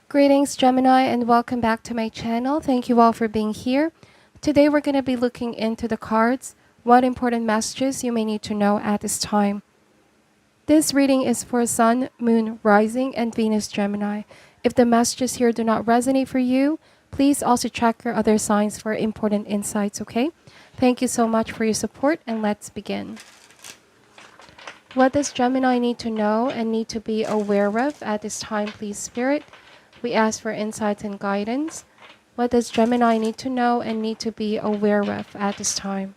Greetings, Gemini, and welcome back to my channel. Thank you all for being here. Today, we're going to be looking into the cards, what important messages you may need to know at this time. This reading is for Sun, Moon, Rising, and Venus Gemini. If the messages here do not resonate for you, please also check your other signs for important insights, okay? Thank you so much for your support, and let's begin. What does Gemini need to know and need to be aware of at this time, please, Spirit? We ask for insights and guidance. What does Gemini need to know and need to be aware of at this time?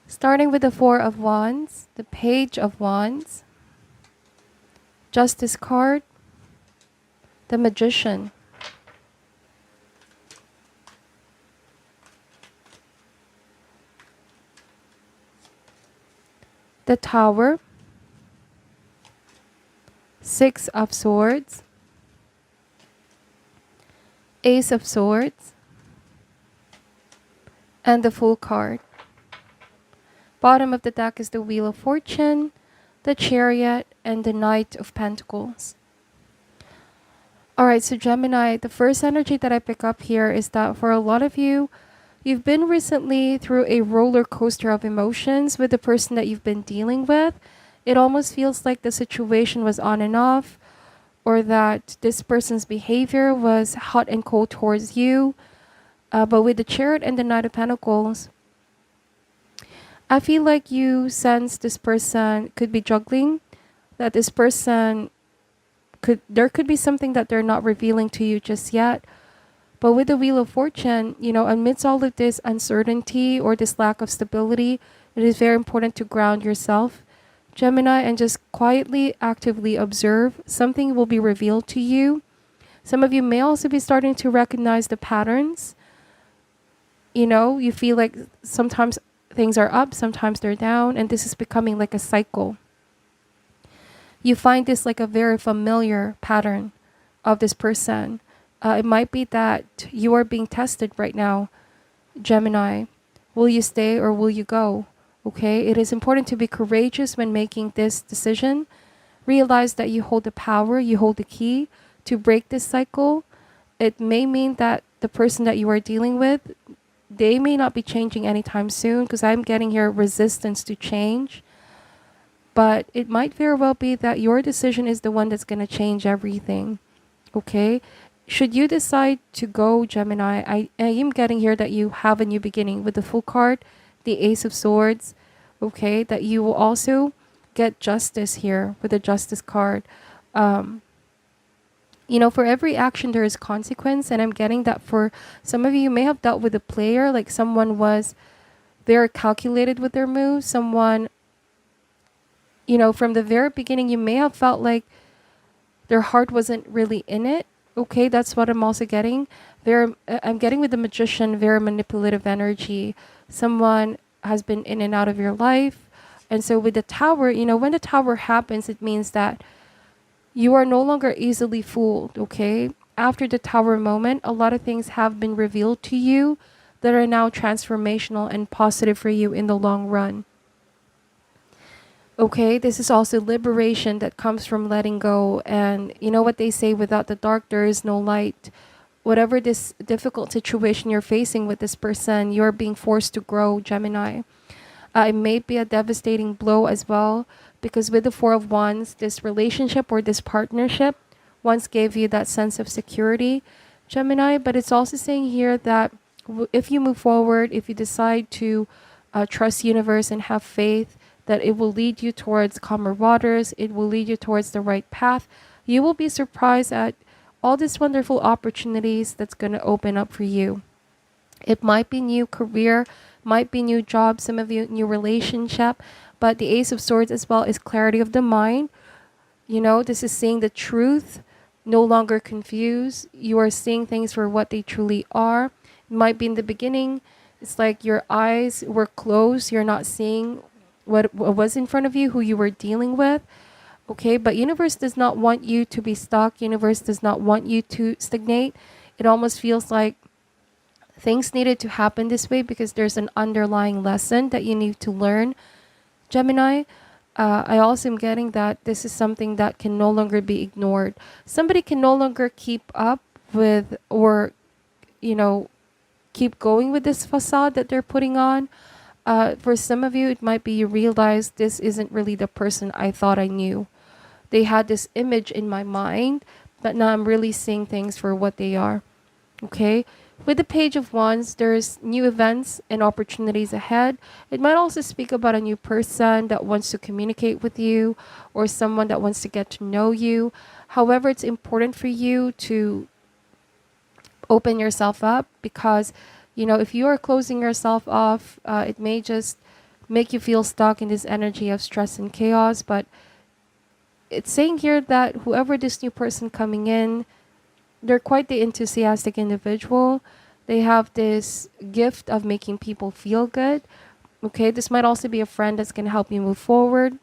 Starting with the Four of Wands, the Page of Wands, Justice card, the Magician, the Tower, Six of Swords, Ace of Swords, and the Fool card. Bottom of the deck is the Wheel of Fortune, the Chariot, and the Knight of Pentacles. Alright, so Gemini, the first energy that I pick up here is that for a lot of you, you've been recently through a roller coaster of emotions with the person that you've been dealing with. It almost feels like the situation was on and off, or that this person's behavior was hot and cold towards you. But with the Chariot and the Knight of Pentacles, I feel like you sense this person could be juggling, that this person there could be something that they're not revealing to you just yet. But with the Wheel of Fortune, amidst all of this uncertainty or this lack of stability, it is very important to ground yourself, Gemini, and just quietly, actively observe. Something will be revealed to you. Some of you may also be starting to recognize the patterns. You feel like sometimes things are up, sometimes they're down, and this is becoming like a cycle. You find this like a very familiar pattern of this person. It might be that you are being tested right now, Gemini. Will you stay or will you go? Okay, it is important to be courageous when making this decision. Realize that you hold the power, you hold the key to break this cycle. It may mean that the person that you are dealing with, they may not be changing anytime soon, because I'm getting here resistance to change. But it might very well be that your decision is the one that's going to change everything. Okay? Should you decide to go, Gemini, I am getting here that you have a new beginning with the Fool card, the Ace of Swords, okay, that you will also get justice here with the Justice card. For every action there is consequence, and I'm getting that for some of you, you may have dealt with a player, like someone was very calculated with their moves. Someone, from the very beginning, you may have felt like their heart wasn't really in it. Okay, that's what I'm also getting. I'm getting with the Magician, very manipulative energy. Someone has been in and out of your life. And so with the Tower, when the Tower happens, it means that you are no longer easily fooled, okay? After the Tower moment, a lot of things have been revealed to you that are now transformational and positive for you in the long run. Okay, this is also liberation that comes from letting go. And you know what they say, without the dark, there is no light. Whatever this difficult situation you're facing with this person, you're being forced to grow, Gemini. It may be a devastating blow as well, because with the Four of Wands, this relationship or this partnership once gave you that sense of security, Gemini. But it's also saying here that if you move forward, if you decide to trust universe and have faith, that it will lead you towards calmer waters, it will lead you towards the right path. You will be surprised at all these wonderful opportunities that's going to open up for you. It might be new career, might be new job, some of you new relationship, but the Ace of Swords as well is clarity of the mind. This is seeing the truth, no longer confused. You are seeing things for what they truly are. It might be in the beginning, it's like your eyes were closed, you're not seeing what was in front of you, who you were dealing with. Okay, but universe does not want you to be stuck. Universe does not want you to stagnate. It almost feels like Things needed to happen this way because there's an underlying lesson that you need to learn, Gemini. I also am getting that this is something that can no longer be ignored. Somebody can no longer keep up with, or, you know, keep going with this facade that they're putting on. For some of you, it might be you realize this isn't really the person I thought I knew. They had this image in my mind, but now I'm really seeing things for what they are. Okay? With the Page of Wands, there's new events and opportunities ahead. It might also speak about a new person that wants to communicate with you, or someone that wants to get to know you. However, it's important for you to open yourself up, because, you know, if you are closing yourself off, it may just make you feel stuck in this energy of stress and chaos. But it's saying here that whoever this new person coming in, they're quite the enthusiastic individual. They have this gift of making people feel good. Okay, this might also be a friend that's going to help you move forward.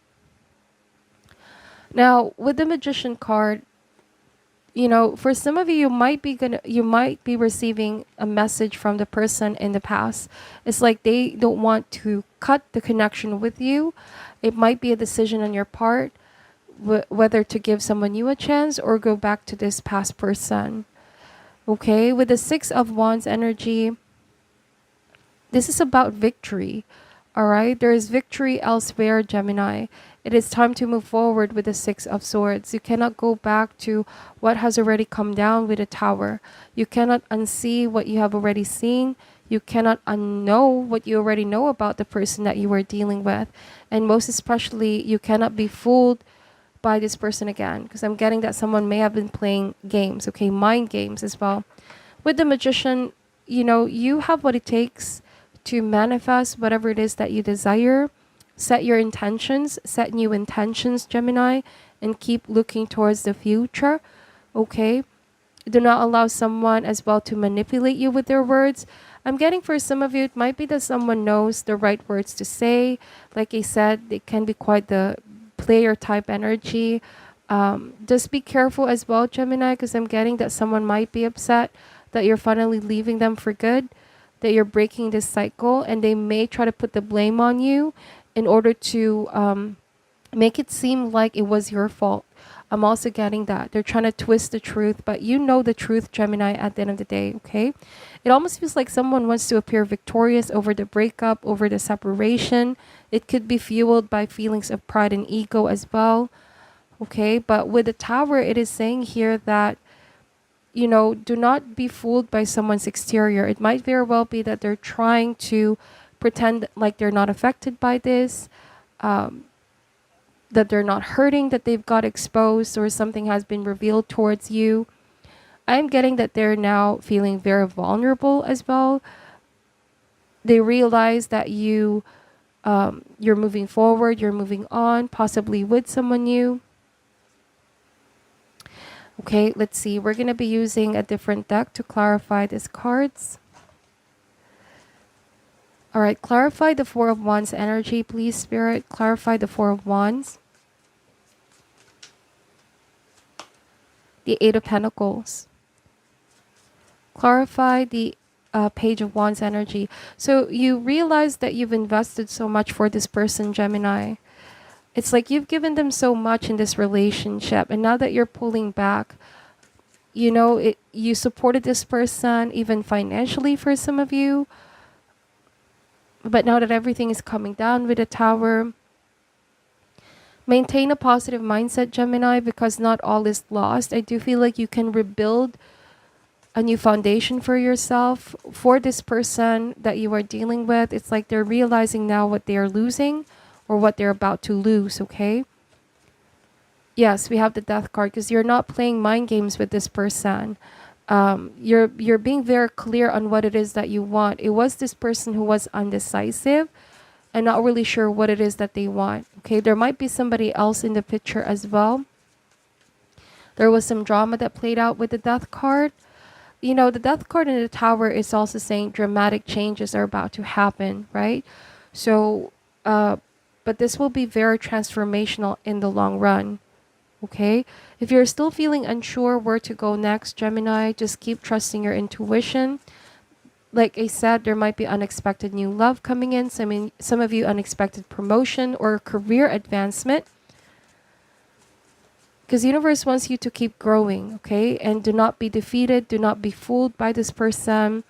Now, with the Magician card, you know, for some of you, you might be receiving a message from the person in the past. It's like they don't want to cut the connection with you. It might be a decision on your part, whether to give someone new a chance or go back to this past person. Okay, with the Six of Wands energy, this is about victory. All right, there is victory elsewhere, Gemini. It is time to move forward with the Six of Swords. You cannot go back to what has already come down with the Tower. You cannot unsee what you have already seen. You cannot unknow what you already know about the person that you were dealing with. And most especially, you cannot be fooled by this person again, because I'm getting that someone may have been playing games, okay, mind games as well. With the Magician, you know, you have what it takes to manifest whatever it is that you desire. Set your intentions, set new intentions, Gemini, and keep looking towards the future. Okay, do not allow someone as well to manipulate you with their words. I'm getting for some of you, it might be that someone knows the right words to say. Like I said, they can be quite the player type energy. Just be careful as well, Gemini, because I'm getting that someone might be upset that you're finally leaving them for good, that you're breaking this cycle, and they may try to put the blame on you in order to make it seem like it was your fault. I'm also getting that they're trying to twist the truth, but you know the truth, Gemini, at the end of the day. Okay, it almost feels like someone wants to appear victorious over the breakup, over the separation. It could be fueled by feelings of pride and ego as well. Okay, but with the Tower, it is saying here that, you know, do not be fooled by someone's exterior. It might very well be that they're trying to pretend like they're not affected by this, that they're not hurting, that they've got exposed or something has been revealed towards you. I'm getting that they're now feeling very vulnerable as well. They realize that you're moving forward, you're moving on, possibly with someone new. Okay, let's see. We're going to be using a different deck to clarify these cards. All right, clarify the Four of Wands energy, please, Spirit. Clarify the Four of Wands. The Eight of Pentacles. Clarify the Page of Wands energy. So you realize that you've invested so much for this person, Gemini. It's like you've given them so much in this relationship, and now that you're pulling back, you know, you supported this person even financially for some of you. But now that everything is coming down with the Tower, maintain a positive mindset, Gemini, because not all is lost. I do feel like you can rebuild a new foundation for yourself. For this person that you are dealing with, it's like they're realizing now what they are losing or what they're about to lose, okay? Yes, we have the Death card because you're not playing mind games with this person. You're being very clear on what it is that you want. It was this person who was undecisive and not really sure what it is that they want. Okay, there might be somebody else in the picture as well. There was some drama that played out with the Death card. You know, the Death card in the Tower is also saying dramatic changes are about to happen, right? So, but this will be very transformational in the long run. Okay, if you're still feeling unsure where to go next, Gemini, just keep trusting your intuition. Like I said, there might be unexpected new love coming in. Some of you unexpected promotion or career advancement. Because the universe wants you to keep growing, okay? And do not be defeated. Do not be fooled by this person.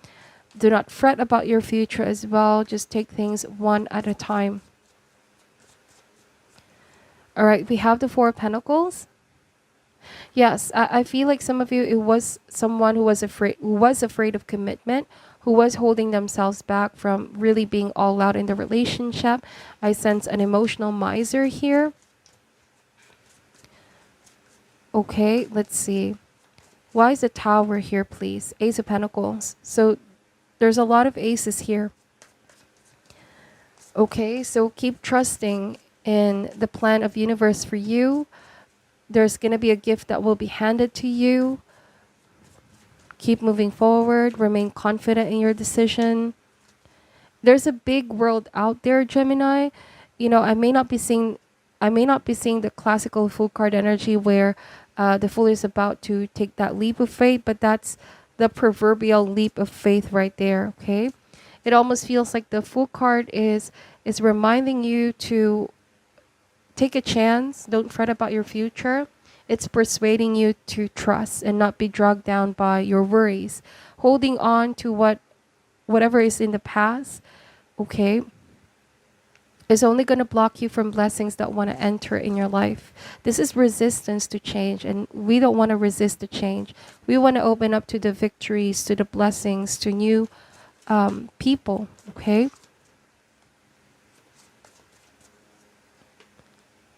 Do not fret about your future as well. Just take things one at a time. All right, we have the Four of Pentacles. Yes, I feel like some of you, it was someone who was afraid of commitment, who was holding themselves back from really being all out in the relationship. I sense an emotional miser here. Okay, let's see. Why is the Tower here, please? Ace of Pentacles. So there's a lot of aces here. Okay, so keep trusting in the plan of universe for you. There's going to be a gift that will be handed to you. Keep moving forward. Remain confident in your decision. There's a big world out there, Gemini. You know, I may not be seeing the classical Fool card energy where the Fool is about to take that leap of faith, but that's the proverbial leap of faith right there, okay? It almost feels like the Fool card is reminding you to take a chance. Don't fret about your future. It's persuading you to trust and not be dragged down by your worries. Holding on to whatever is in the past, okay, is only going to block you from blessings that want to enter in your life. This is resistance to change, and we don't want to resist the change. We want to open up to the victories, to the blessings, to new people, okay?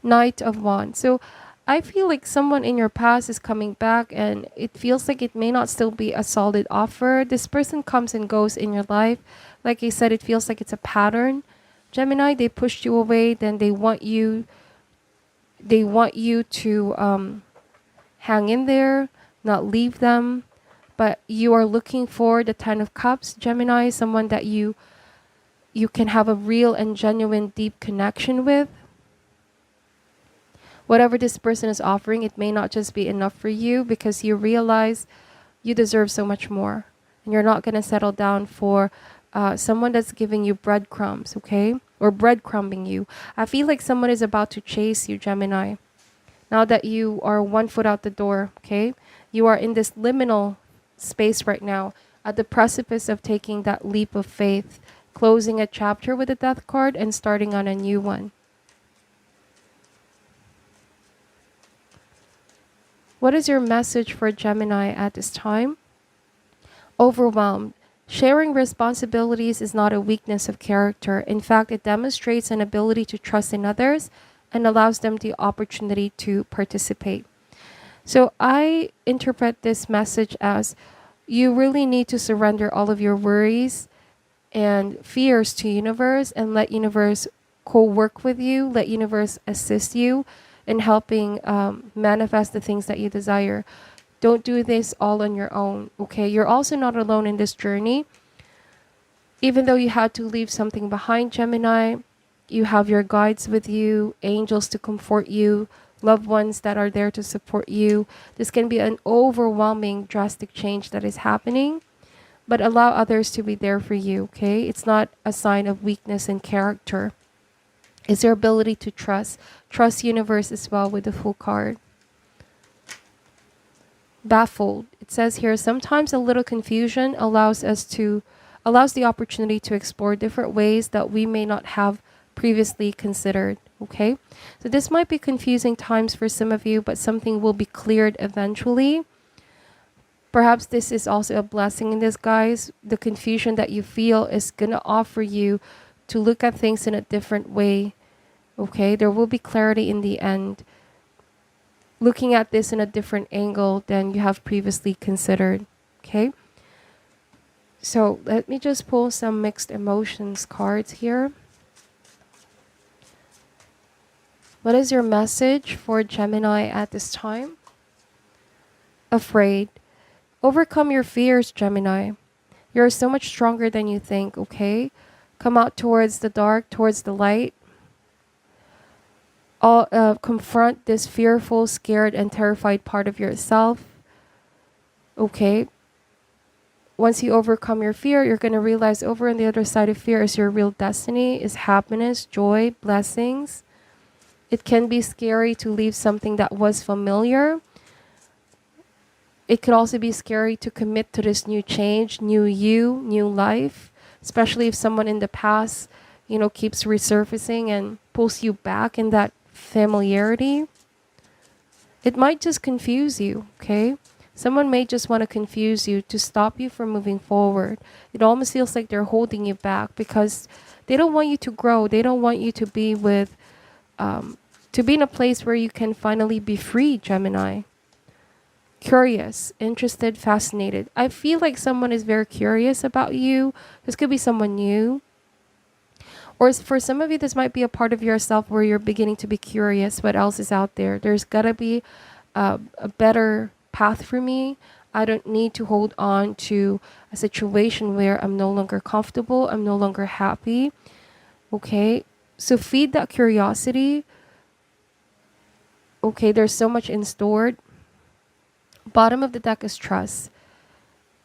Knight of Wands. So I feel like someone in your past is coming back, and it feels like it may not still be a solid offer. This person comes and goes in your life. Like I said, it feels like it's a pattern. Gemini, they pushed you away, then they want you to hang in there, not leave them. But you are looking for the Ten of Cups, Gemini, someone that you can have a real and genuine deep connection with. Whatever this person is offering, it may not just be enough for you, because you realize you deserve so much more. And you're not going to settle down for someone that's giving you breadcrumbs, okay? Or breadcrumbing you. I feel like someone is about to chase you, Gemini. Now that you are 1 foot out the door, okay? You are in this liminal space right now, at the precipice of taking that leap of faith, closing a chapter with the Death card and starting on a new one. What is your message for Gemini at this time? Overwhelmed. Sharing responsibilities is not a weakness of character. In fact, it demonstrates an ability to trust in others and allows them the opportunity to participate. So I interpret this message as you really need to surrender all of your worries and fears to universe and let universe co-work with you, let universe assist you in helping manifest the things that you desire. Don't do this all on your own, okay? You're also not alone in this journey. Even though you had to leave something behind, Gemini, you have your guides with you, angels to comfort you, loved ones that are there to support you. This can be an overwhelming, drastic change that is happening, but allow others to be there for you, okay? It's not a sign of weakness in character. It's your ability to trust. Trust universe as well with the Fool card. Baffled. It says here, sometimes a little confusion allows the opportunity to explore different ways that we may not have previously considered. Okay, so this might be confusing times for some of you, but something will be cleared eventually. Perhaps this is also a blessing in disguise. The confusion that you feel is gonna offer you to look at things in a different way. Okay, there will be clarity in the end, looking at this in a different angle than you have previously considered. Okay, so let me just pull some mixed emotions cards here. What is your message for Gemini at this time? Afraid. Overcome your fears, Gemini. You're so much stronger than you think, okay? Come out towards the dark, towards the light. Confront this fearful, scared, and terrified part of yourself. Okay? once you overcome your fear, you're going to realize over on the other side of fear is your real destiny, is happiness, joy, blessings. It can be scary to leave something that was familiar. It could also be scary to commit to this new change, new you, new life, especially if someone in the past, keeps resurfacing and pulls you back in that familiarity. It might just confuse you, okay? Someone may just want to confuse you to stop you from moving forward. It almost feels like they're holding you back because they don't want you to grow. They don't want you to be to be in a place where you can finally be free, Gemini. Curious, interested, fascinated. I feel like someone is very curious about you. This could be someone new. Or for some of you, this might be a part of yourself where you're beginning to be curious what else is out there. There's got to be a better path for me. I don't need to hold on to a situation where I'm no longer comfortable. I'm no longer happy. Okay, so feed that curiosity. Okay, there's so much in store. Bottom of the deck is trust.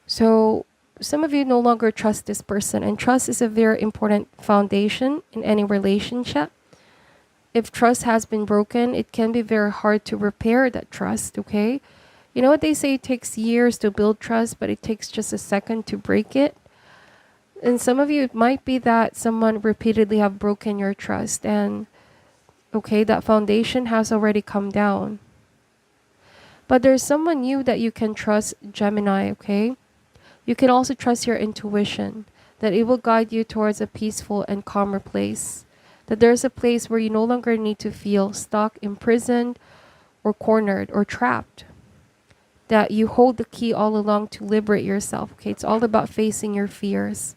So some of you no longer trust this person, and trust is a very important foundation in any relationship. If trust has been broken, it can be very hard to repair that trust, okay? You know what they say, it takes years to build trust, but it takes just a second to break it. And some of you, it might be that someone repeatedly have broken your trust, and okay, that foundation has already come down. But there's someone new that you can trust, Gemini, okay? You can also trust your intuition, that it will guide you towards a peaceful and calmer place. That there's a place where you no longer need to feel stuck, imprisoned, or cornered, or trapped. That you hold the key all along to liberate yourself, okay? It's all about facing your fears.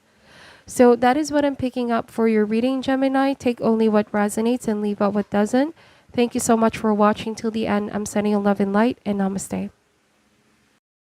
So that is what I'm picking up for your reading, Gemini. Take only what resonates and leave out what doesn't. Thank you so much for watching till the end. I'm sending you love and light, and namaste.